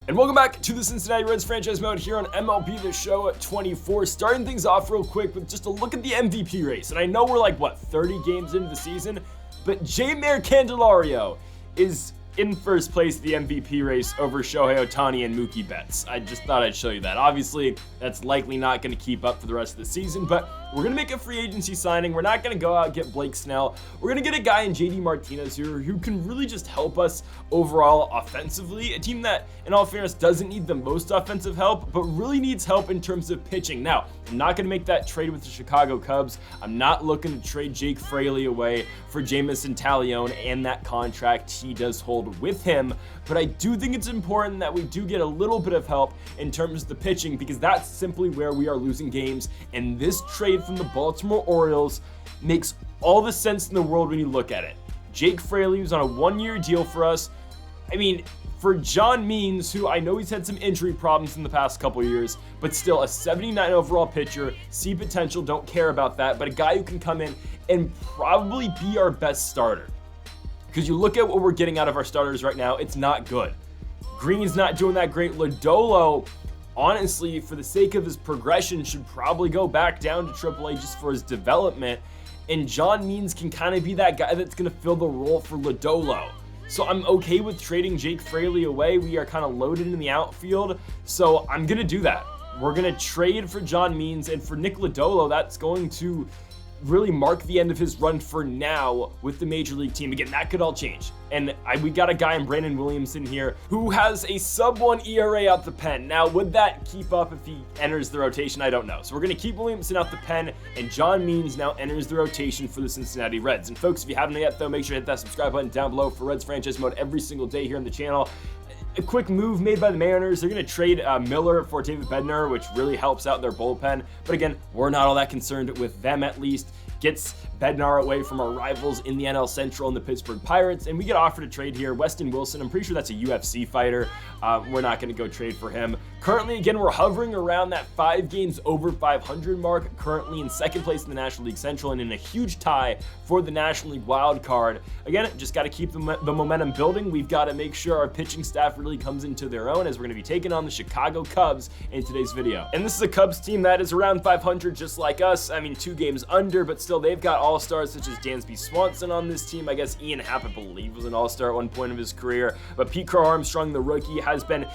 And welcome back to the Cincinnati Reds franchise mode here on MLB The Show at 24. Starting things off real quick with just a look at the MVP race. And I know we're like, 30 games into the season? But Jeimer Candelario is in first place of the MVP race over Shohei Ohtani and Mookie Betts. I just thought I'd show you that. Obviously, that's likely not going to keep up for the rest of the season, but we're going to make a free agency signing. We're not going to go out and get Blake Snell. We're going to get a guy in JD Martinez here who can really just help us overall offensively. A team that, in all fairness, doesn't need the most offensive help, but really needs help in terms of pitching. Now, I'm not going to make that trade with the Chicago Cubs. I'm not looking to trade Jake Fraley away for Jameson Taillon and that contract he does hold with him, but I do think it's important that we do get a little bit of help in terms of the pitching, because that's simply where we are losing games, and this trade from the Baltimore Orioles makes all the sense in the world when you look at it. Jake Fraley was on a one-year deal for us. I mean, for John Means, who I know he's had some injury problems in the past couple years, but still a 79 overall pitcher, see potential, don't care about that, but a guy who can come in and probably be our best starter. Because you look at what we're getting out of our starters right now, it's not good. Green's not doing that great. Lodolo, honestly, for the sake of his progression, should probably go back down to AAA just for his development. And John Means can kind of be that guy that's going to fill the role for Lodolo. So I'm okay with trading Jake Fraley away. We are kind of loaded in the outfield, so I'm going to do that. We're going to trade for John Means, and for Nick Lodolo, that's going to really mark the end of his run for now with the major league team. Again, that could all change. And we got a guy in Brandon Williamson here who has a sub-1 ERA out the pen. Now, would that keep up if he enters the rotation? I don't know. So we're going to keep Williamson out the pen, and John Means now enters the rotation for the Cincinnati Reds. And folks, if you haven't yet, though, make sure to hit that subscribe button down below for Reds franchise mode every single day here on the channel. A quick move made by the Mariners. They're going to trade Miller for David Bednar, which really helps out their bullpen. But again, we're not all that concerned with them, at least. Gets Bednar away from our rivals in the NL Central and the Pittsburgh Pirates, and we get offered a trade here. Weston Wilson, I'm pretty sure that's a UFC fighter. We're not going to go trade for him. Currently, again, we're hovering around that 5 games over 500 mark, currently in second place in the National League Central and in a huge tie for the National League wild card. Again, just got to keep the momentum building. We've got to make sure our pitching staff really comes into their own, as we're going to be taking on the Chicago Cubs in today's video. And this is a Cubs team that is around 500 just like us. I mean, 2 games under, but still they've got all-stars such as Dansby Swanson on this team. I guess Ian Happ, I believe, was an all-star at one point of his career, but Pete Crow Armstrong, the rookie, has been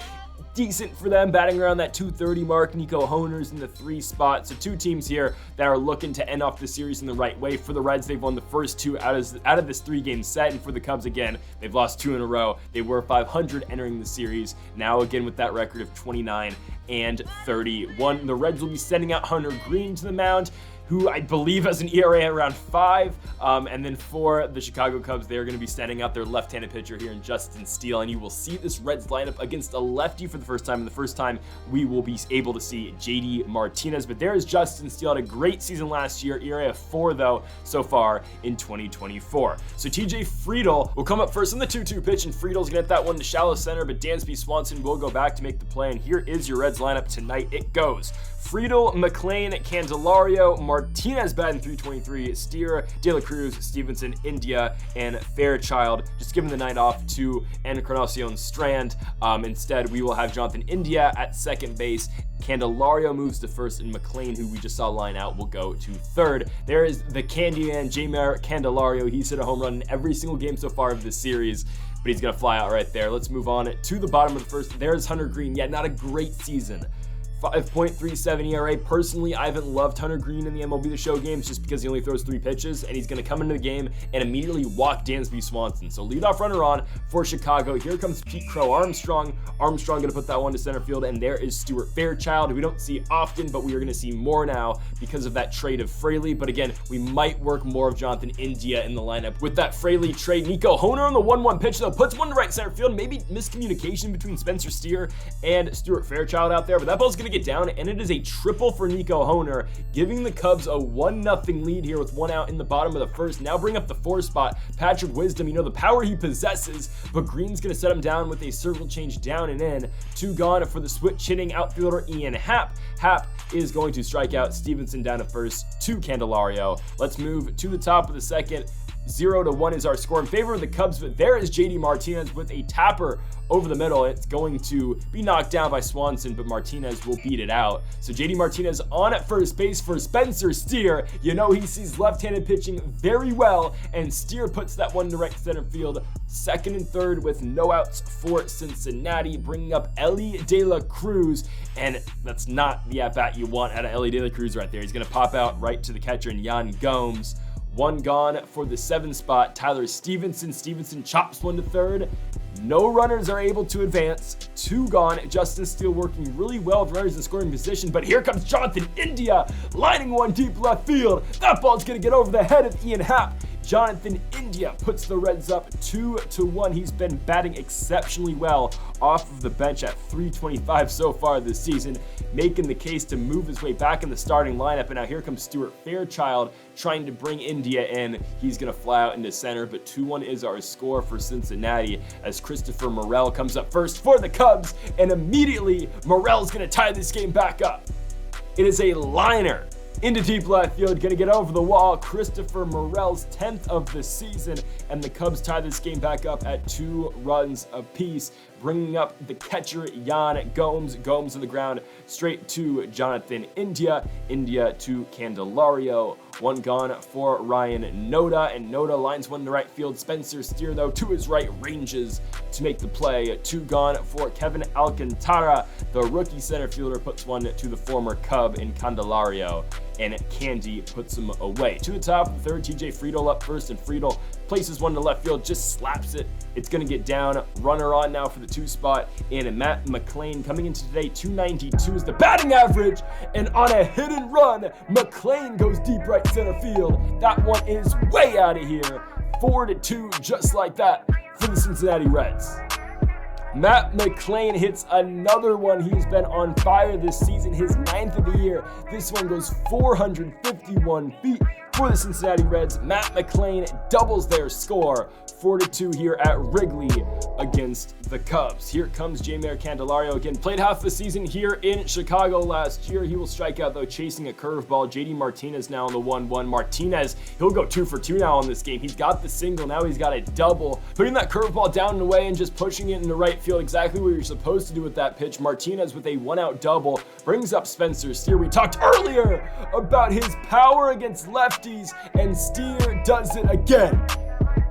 decent for them, batting around that 230 mark. Nico Honer's in the 3 spot. So 2 teams here that are looking to end off the series in the right way. For the Reds, they've won the first 2 out of this 3-game set, and for the Cubs, again, they've lost 2 in a row. They were 500 entering the series. Now again with that record of 29 and 31. The Reds will be sending out Hunter Green to the mound, who I believe has an ERA around 5. And then for the Chicago Cubs, they're going to be sending out their left-handed pitcher here in Justin Steele. And you will see this Reds lineup against a lefty for the first time. And the first time we will be able to see JD Martinez. But there is Justin Steele. Had a great season last year. ERA of 4, though, so far in 2024. So TJ Friedel will come up first in the 2-2 pitch. And Friedel's going to hit that one to shallow center. But Dansby Swanson will go back to make the play. And here is your Reds lineup tonight. It goes Friedel, McLean, Candelario, Martinez batting .323, Steer, De La Cruz, Stevenson, India, and Fairchild. Just giving the night off to Encarnacion Strand. Instead, we will have Jonathan India at second base. Candelario moves to first, and McLean, who we just saw line out, will go to third. There is the Candyman, Jeimer Candelario. He's hit a home run in every single game so far of this series, but he's going to fly out right there. Let's move on to the bottom of the first. There's Hunter Green. Yeah, not a great season. 5.37 ERA. Personally, I haven't loved Hunter Green in the MLB The Show games just because he only throws 3 pitches, and he's going to come into the game and immediately walk Dansby Swanson. So leadoff runner on for Chicago. Here comes Pete Crow Armstrong. Armstrong going to put that one to center field, and there is Stuart Fairchild, who we don't see often, but we are going to see more now because of that trade of Fraley. But again, we might work more of Jonathan India in the lineup with that Fraley trade. Nico Honer on the 1-1 pitch, though, puts one to right center field. Maybe miscommunication between Spencer Steer and Stuart Fairchild out there, but that ball's going to get down, and it is a triple for Nico Honer, giving the Cubs a 1-0 lead here with 1 out in the bottom of the first. Now bring up the 4 spot, Patrick Wisdom. You know the power he possesses, but Green's going to set him down with a circle change down and in. 2 gone for the switch hitting outfielder Ian Happ. Happ is going to strike out Stevenson down to first to Candelario. Let's move to the top of the second. 0-1 is our score in favor of the Cubs, but there is JD Martinez with a tapper over the middle. It's going to be knocked down by Swanson, but Martinez will beat it out. So JD Martinez on at first base for Spencer Steer. You know he sees left-handed pitching very well, and Steer puts that one to right center field. Second and third with no outs for Cincinnati, bringing up Elly De La Cruz, and that's not the at-bat you want out of Elly De La Cruz right there. He's going to pop out right to the catcher in Yan Gomes. One gone for the 7th spot, Tyler Stevenson. Stevenson chops one to third. No runners are able to advance. 2 gone. Justin Steele working really well with runners in scoring position, but here comes Jonathan India lining one deep left field. That ball's going to get over the head of Ian Happ. Jonathan India puts the Reds up 2-1. He's been batting exceptionally well off of the bench at .325 so far this season, making the case to move his way back in the starting lineup. And now here comes Stuart Fairchild trying to bring India in. He's going to fly out into center, but 2-1 is our score for Cincinnati as Christopher Morel comes up first for the Cubs, and immediately Morel's going to tie this game back up. It is a liner into deep left field, gonna get over the wall. Christopher Morel's 10th of the season, and the Cubs tie this game back up at 2 runs apiece, bringing up the catcher Yan Gomes. Gomes on the ground, straight to Jonathan India. India to Candelario. 1 gone for Ryan Noda, and Noda lines one to right field. Spencer Steer, though, to his right, ranges to make the play. 2 gone for Kevin Alcantara. The rookie center fielder puts one to the former Cub in Candelario, and Candy puts him away. To the top of the third, TJ Friedel up first, and Friedel places one to left field, just slaps it. It's going to get down. Runner on now for the 2 spot, and Matt McLean coming into today. 292 is the batting average, and on a hit and run, McLean goes deep right center field. That one is way out of here. 4-2, just like that for the Cincinnati Reds. Matt McLean hits another one. He's been on fire this season, his 9th of the year. This one goes 451 feet for the Cincinnati Reds. Matt McLean doubles their score. 4-2 here at Wrigley against the Cubs. Here comes Jeimer Candelario again. Played half the season here in Chicago last year. He will strike out, though, chasing a curveball. JD Martinez now on the 1-1. Martinez, he'll go 2 for 2 now on this game. He's got the single. Now he's got a double. Putting that curveball down and away and just pushing it into right field. Exactly what you're supposed to do with that pitch. Martinez with a 1-out double brings up Spencer Steer. We talked earlier about his power against lefties, and Steer does it again.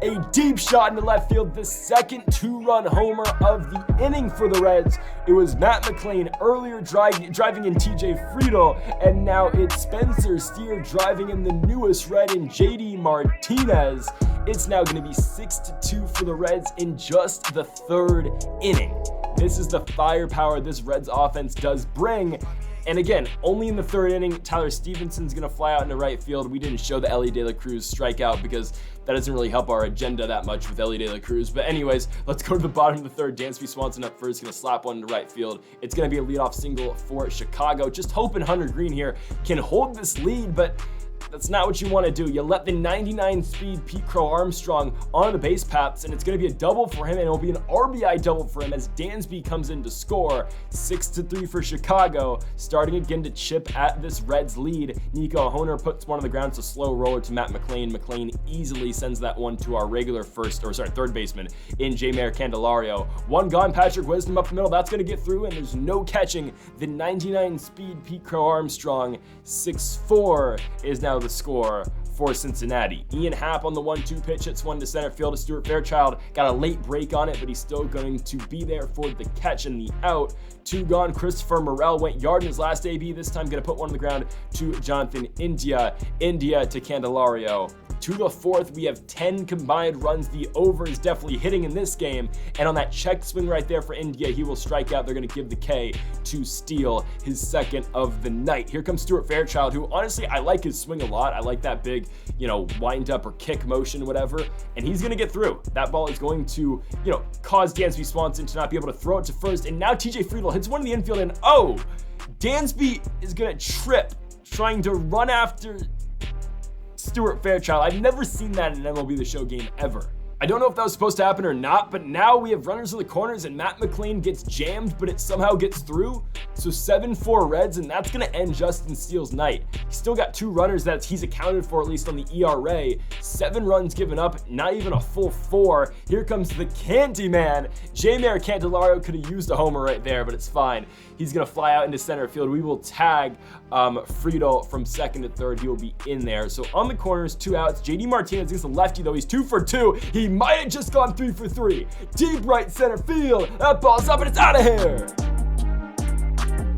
A deep shot into left field, the second 2-run homer of the inning for the Reds. It was Matt McLean earlier driving in TJ Friedel, and now it's Spencer Steer driving in the newest Red in JD Martinez. It's now going to be 6-2 for the Reds in just the 3rd inning. This is the firepower this Reds offense does bring. And again, only in the 3rd inning, Tyler Stevenson's going to fly out into right field. We didn't show the Elly De La Cruz strikeout because that doesn't really help our agenda that much with Elly De La Cruz. But anyways, let's go to the bottom of the 3rd. Dansby Swanson up first, going to slap one to right field. It's going to be a leadoff single for Chicago. Just hoping Hunter Green here can hold this lead, but that's not what you want to do. You let the 99-speed Pete Crow Armstrong on the base paths, and it's going to be a double for him, and it'll be an RBI double for him as Dansby comes in to score. 6-3 for Chicago, starting again to chip at this Reds lead. Nico Hoerner puts one on the ground. It's a slow roller to Matt McLean. McLean easily sends that one to our regular 3rd baseman in Jeimer Candelario. 1 gone, Patrick Wisdom up the middle. That's going to get through, and there's no catching the 99-speed Pete Crow Armstrong. 6-4 is now the score for Cincinnati. Ian Happ on the 1-2 pitch hits one to center field. Stuart Fairchild got a late break on it, but he's still going to be there for the catch and the out. 2 gone. Christopher Morel went yard in his last AB. This time going to put one on the ground to Jonathan India. India to Candelario. To the 4th, we have 10 combined runs. The over is definitely hitting in this game. And on that check swing right there for India, he will strike out. They're going to give the K to Steele, his 2nd of the night. Here comes Stuart Fairchild, who honestly, I like his swing a lot. I like that big, wind up or kick motion, whatever. And he's going to get through. That ball is going to, cause Dansby Swanson to not be able to throw it to first. And now TJ Friedel hits one in the infield, and Dansby is going to trip trying to run after Stuart Fairchild. I've never seen that in an MLB The Show game ever. I don't know if that was supposed to happen or not, but now we have runners in the corners and Matt McLain gets jammed, but it somehow gets through. So 7-4 Reds, and that's gonna end Justin Steele's night. He's still got 2 runners that he's accounted for, at least on the ERA. 7 runs given up, not even a full 4. Here comes the Candyman. Jeimer Candelario could have used a homer right there, but it's fine. He's gonna fly out into center field. We will tag Friedel from second to third. He will be in there. So on the corners, 2 outs. JD Martinez against the lefty, though. He's 2 for 2. He might have just gone 3 for 3. Deep right center field. That ball's up and it's out of here.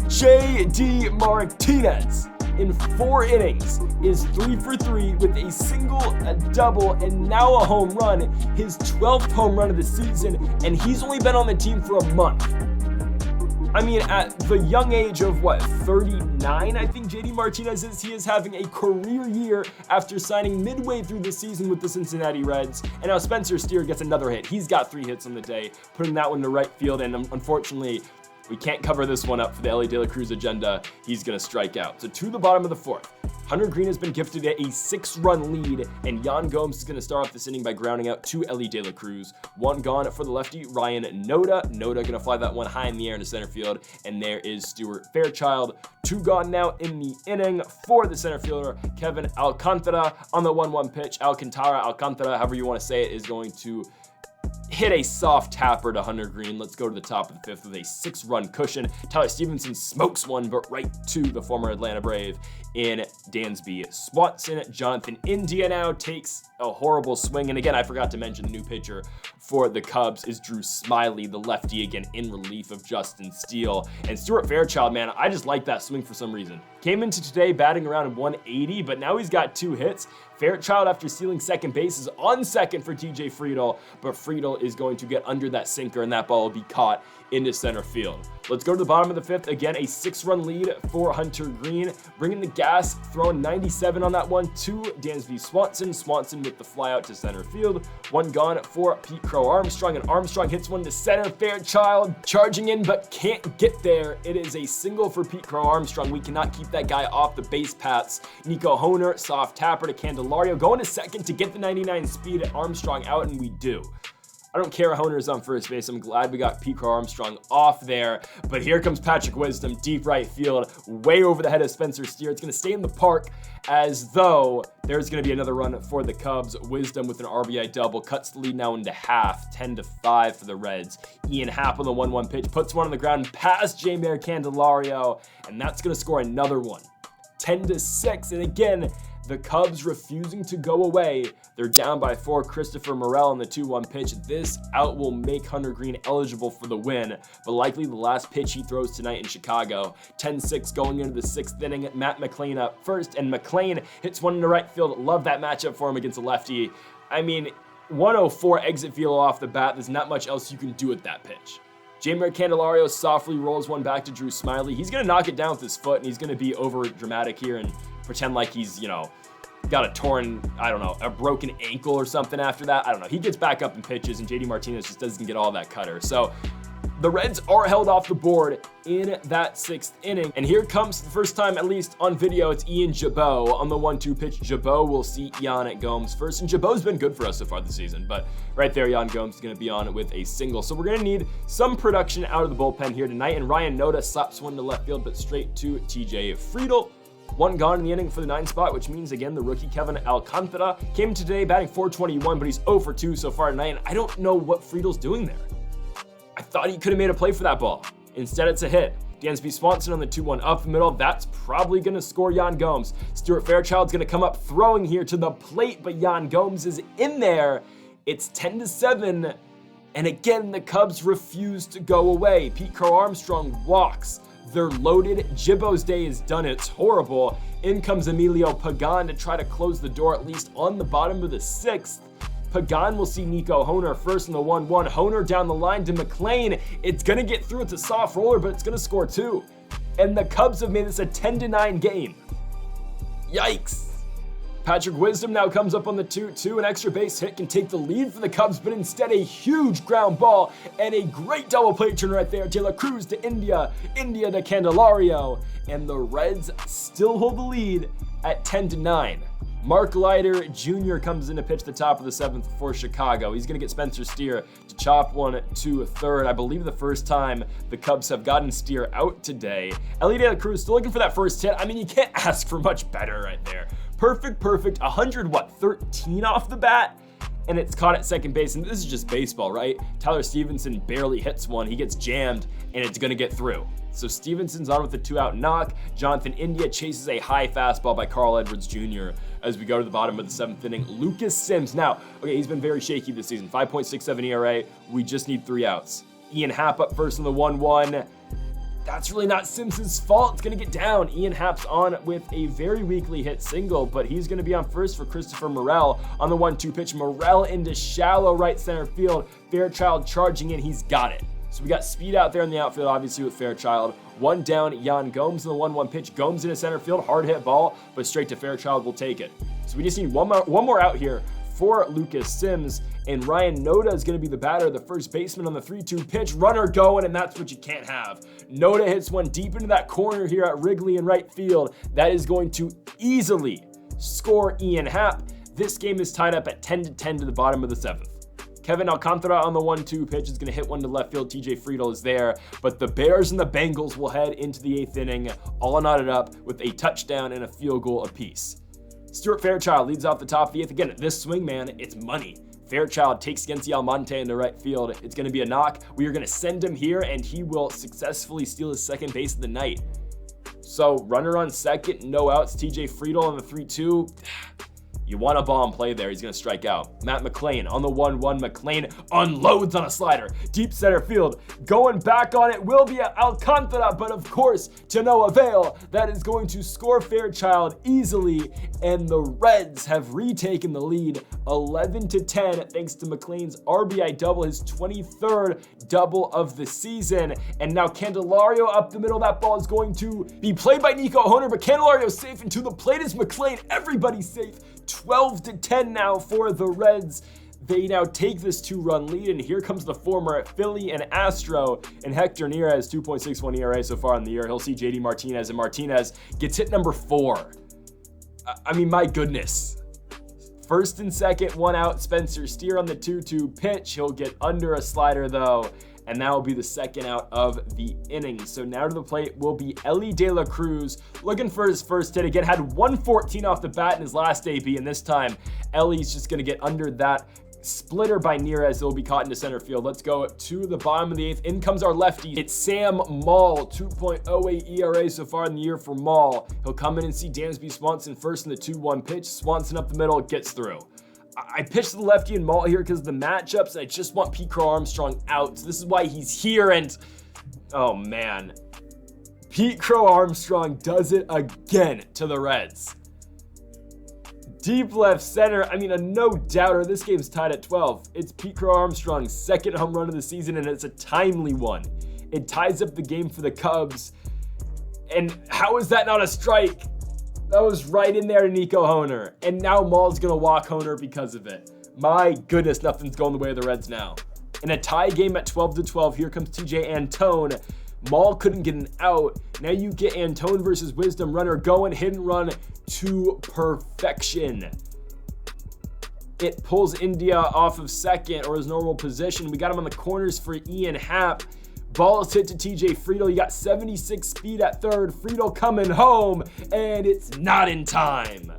JD Martinez in 4 innings is 3 for 3 with a single, a double, and now a home run. His 12th home run of the season, and he's only been on the team for a month. I mean, at the young age of, 39, I think JD Martinez is, he is having a career year after signing midway through the season with the Cincinnati Reds. And now Spencer Steer gets another hit. He's got 3 hits on the day, putting that one to right field, and unfortunately, we can't cover this one up for the Elly De La Cruz agenda. He's gonna strike out. So to the bottom of the 4th, Hunter Green has been gifted a 6-run lead, and Yan Gomes is gonna start off this inning by grounding out to Elly De La Cruz. 1 gone for the lefty, Ryan Noda. Noda gonna fly that one high in the air into center field, and there is Stuart Fairchild. 2 gone now in the inning for the center fielder, Kevin Alcantara. On the 1-1 pitch, Alcantara, however you wanna say it, is going to hit a soft tapper to Hunter Green. Let's go to the top of the 5th with a 6-run cushion. Tyler Stevenson smokes one, but right to the former Atlanta Brave in Dansby Swanson. Jonathan India now takes a horrible swing. And again, I forgot to mention the new pitcher for the Cubs is Drew Smiley, the lefty, again in relief of Justin Steele. And Stuart Fairchild, man, I just like that swing for some reason. Came into today batting around 180, but now he's got 2 hits. Fairchild, after stealing second base, is on second for TJ Friedel, but Friedel is going to get under that sinker, and that ball will be caught into center field. Let's go to the bottom of the 5th. Again, a 6-run lead for Hunter Green. Bringing the gas, throwing 97 on that one to Dansby Swanson. Swanson with the fly out to center field. 1 gone for Pete Crow Armstrong, and Armstrong hits one to center. Fairchild charging in, but can't get there. It is a single for Pete Crow Armstrong. We cannot keep that guy off the base paths. Nico Honer, soft tapper to Candelario, going to second to get the 99 speed at Armstrong out, and we do. I don't care Honer's on first base. I'm glad we got Pete Crow Armstrong off there. But here comes Patrick Wisdom, deep right field, way over the head of Spencer Steer. It's going to stay in the park as though there's going to be another run for the Cubs. Wisdom with an RBI double cuts the lead now into half, 10-5 for the Reds. Ian Happ on the 1-1 pitch, puts one on the ground past Jeimer Candelario, and that's going to score another one. 10-6, and again, the Cubs refusing to go away. They're down by 4. Christopher Morel on the 2-1 pitch. This out will make Hunter Green eligible for the win, but likely the last pitch he throws tonight in Chicago. 10-6 going into the 6th inning. Matt McLain up first, and McLain hits one into right field. Love that matchup for him against a lefty. I mean, 104 exit velo off the bat. There's not much else you can do with that pitch. Jeimer Candelario softly rolls one back to Drew Smiley. He's going to knock it down with his foot, and he's going to be over dramatic here and pretend like he's, got a torn, a broken ankle or something after that. I don't know. He gets back up and pitches, and JD Martinez just doesn't get all that cutter. So the Reds are held off the board in that 6th inning. And here comes the first time, at least on video, it's Ian Jabot on the 1-2 pitch. Jabot will see Yan Gomes first, and Jabot's been good for us so far this season, but right there, Yan Gomes is going to be on with a single. So we're going to need some production out of the bullpen here tonight, and Ryan Noda slaps one to left field, but straight to TJ Friedel. 1 gone in the inning for the 9 spot, which means, again, the rookie Kevin Alcantara came today batting .421, but he's 0 for 2 so far tonight, and I don't know what Friedel's doing there. I thought he could have made a play for that ball. Instead, it's a hit. Dansby Swanson on the 2-1 up the middle. That's probably going to score Yan Gomes. Stuart Fairchild's going to come up throwing here to the plate, but Yan Gomes is in there. It's 10-7, and again, the Cubs refuse to go away. Pete Crow Armstrong walks. They're loaded. Jibbo's day is done. It's horrible. In comes Emilio Pagan to try to close the door, at least on the bottom of the 6th. Pagan will see Nico Honer first in the 1-1. Honer down the line to McLain. It's going to get through. It's a soft roller, but it's going to score 2. And the Cubs have made this a 10-9 game. Yikes. Patrick Wisdom now comes up on the 2-2. An extra base hit can take the lead for the Cubs, but instead a huge ground ball and a great double play turn right there. De La Cruz to India, India to Candelario, and the Reds still hold the lead at 10-9. Mark Leiter Jr. comes in to pitch the top of the 7th for Chicago. He's going to get Spencer Steer to chop one to third. I believe the first time the Cubs have gotten Steer out today. Elly De La Cruz still looking for that first hit. I mean, you can't ask for much better right there. Perfect. 13 off the bat? And it's caught at second base, and this is just baseball, right? Tyler Stevenson barely hits one. He gets jammed, and it's going to get through. So Stevenson's on with a 2-out knock. Jonathan India chases a high fastball by Carl Edwards Jr. as we go to the bottom of the 7th inning. Lucas Sims. Now, okay, he's been very shaky this season. 5.67 ERA. We just need 3 outs. Ian Happ up first in the 1-1. That's really not Sims' fault. It's going to get down. Ian Happ's on with a very weakly hit single, but he's going to be on first for Christopher Morel on the 1-2 pitch. Morel into shallow right center field. Fairchild charging in. He's got it. So we got speed out there in the outfield, obviously, with Fairchild. 1 down, Jan Gomes in the 1-1 pitch. Gomes into center field, hard hit ball, but straight to Fairchild will take it. So we just need one more out here for Lucas Sims, and Ryan Noda is going to be the batter, the first baseman on the 3-2 pitch. Runner going, and that's what you can't have. Noda hits one deep into that corner here at Wrigley in right field. That is going to easily score Ian Happ. This game is tied up at 10-10 to the bottom of the 7th. Kevin Alcantara on the 1-2 pitch is going to hit one to left field. TJ Friedl is there, but the Bears and the Bengals will head into the 8th inning, all knotted up with a touchdown and a field goal apiece. Stuart Fairchild leads off the top of the 8th. Again, this swing, man, it's money. Fairchild takes Yency Almonte into right field. It's going to be a knock. We are going to send him here, and he will successfully steal his second base of the night. So runner on second, no outs. TJ Friedl on the 3-2. You want a ball in play there. He's going to strike out. Matt McLean on the 1-1. McLean unloads on a slider. Deep center field. Going back on it will be Alcantara, but of course, to no avail. That is going to score Fairchild easily, and the Reds have retaken the lead 11-10 thanks to McLean's RBI double, his 23rd double of the season. And now Candelario up the middle. That ball is going to be played by Nico Hoerner, but Candelario safe, and to the plate is McLean. Everybody's safe. 12-10 now for the Reds. They now take this 2-run lead, and here comes the former Philly and Astro, and Hector Neris, 2.61 ERA so far in the year. He'll see JD Martinez, and Martinez gets hit number 4. I mean, my goodness. First and second, 1 out. Spencer Steer on the 2-2 pitch. He'll get under a slider, though, and that will be the 2nd out of the inning. So now to the plate will be Elly De La Cruz, looking for his first hit. Again, had 114 off the bat in his last AB, and this time Elly's just going to get under that splitter by Neris. It'll be caught into center field. Let's go to the bottom of the 8th. In comes our lefty. It's Sam Maul, 2.08 ERA so far in the year for Maul. He'll come in and see Dansby Swanson first in the 2-1 pitch. Swanson up the middle, gets through. I pitched the lefty and Maul here because of the matchups, and I just want Pete Crow Armstrong out. So this is why he's here, and oh man. Pete Crow Armstrong does it again to the Reds. Deep left center, I mean, a no-doubter. This game's tied at 12. It's Pete Crow Armstrong's 2nd home run of the season, and it's a timely one. It ties up the game for the Cubs. And how is that not a strike? That was right in there to Nico Hoerner. And now Maul's going to walk Hoerner because of it. My goodness, nothing's going the way of the Reds now. In a tie game at 12-12, here comes TJ Antone. Maul couldn't get an out. Now you get Antone versus Wisdom. Runner going, hit and run to perfection. It pulls India off of second, or his normal position. We got him on the corners for Ian Happ. Ball is hit to TJ Friedl. You got 76 speed at third. Friedl coming home, and it's not in time.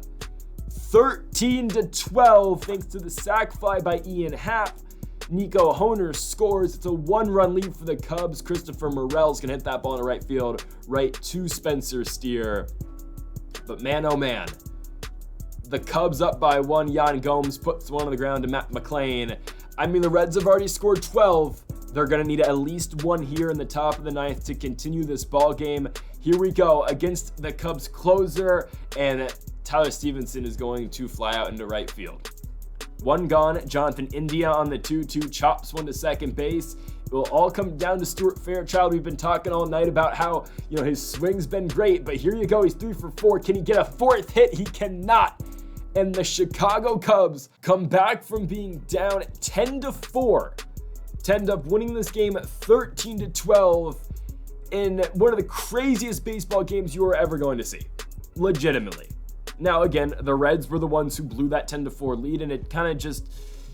13-12 thanks to the sac fly by Ian Happ. Nico Hoerner scores. It's a 1-run lead for the Cubs. Christopher Morel's going to hit that ball in the right field, right to Spencer Steer. But man, oh man, the Cubs up by 1. Jan Gomes puts one on the ground to Matt McLean. I mean, the Reds have already scored 12. They're going to need at least 1 here in the top of the 9th to continue this ball game. Here we go against the Cubs closer, and Tyler Stevenson is going to fly out into right field. 1 gone. Jonathan India on the 2-2 chops one to second base. It will all come down to Stuart Fairchild. We've been talking all night about how, his swing's been great, but here you go. He's 3 for 4. Can he get a 4th hit? He cannot. And the Chicago Cubs come back from being down 10-4 to end up winning this game 13-12 in one of the craziest baseball games you are ever going to see. Legitimately. Now, again, the Reds were the ones who blew that 10-4 lead, and it kind of just,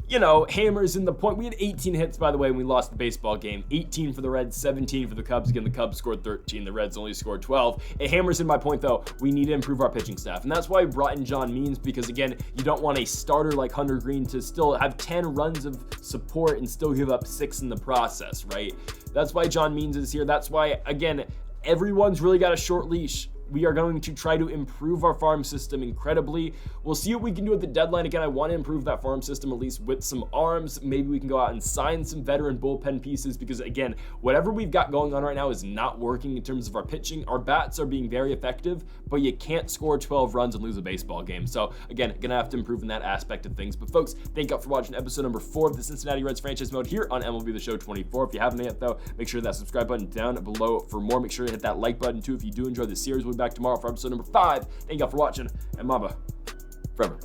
you know, hammers in the point. We had 18 hits, by the way, when we lost the baseball game. 18 for the Reds, 17 for the Cubs. Again, the Cubs scored 13. The Reds only scored 12. It hammers in my point, though. We need to improve our pitching staff. And that's why I brought in John Means, because, again, you don't want a starter like Hunter Green to still have 10 runs of support and still give up 6 in the process, right? That's why John Means is here. That's why, again, everyone's really got a short leash. We are going to try to improve our farm system incredibly. We'll see what we can do at the deadline. Again, I want to improve that farm system at least with some arms. Maybe we can go out and sign some veteran bullpen pieces because, again, whatever we've got going on right now is not working in terms of our pitching. Our bats are being very effective, but you can't score 12 runs and lose a baseball game. So, again, gonna have to improve in that aspect of things. But, folks, thank you all for watching episode number 4 of the Cincinnati Reds franchise mode here on MLB The Show 24. If you haven't yet, though, make sure that subscribe button down below for more. Make sure to hit that like button, too, if you do enjoy the series. We'll be back tomorrow for episode number 5. Thank you all for watching, and Mamba forever.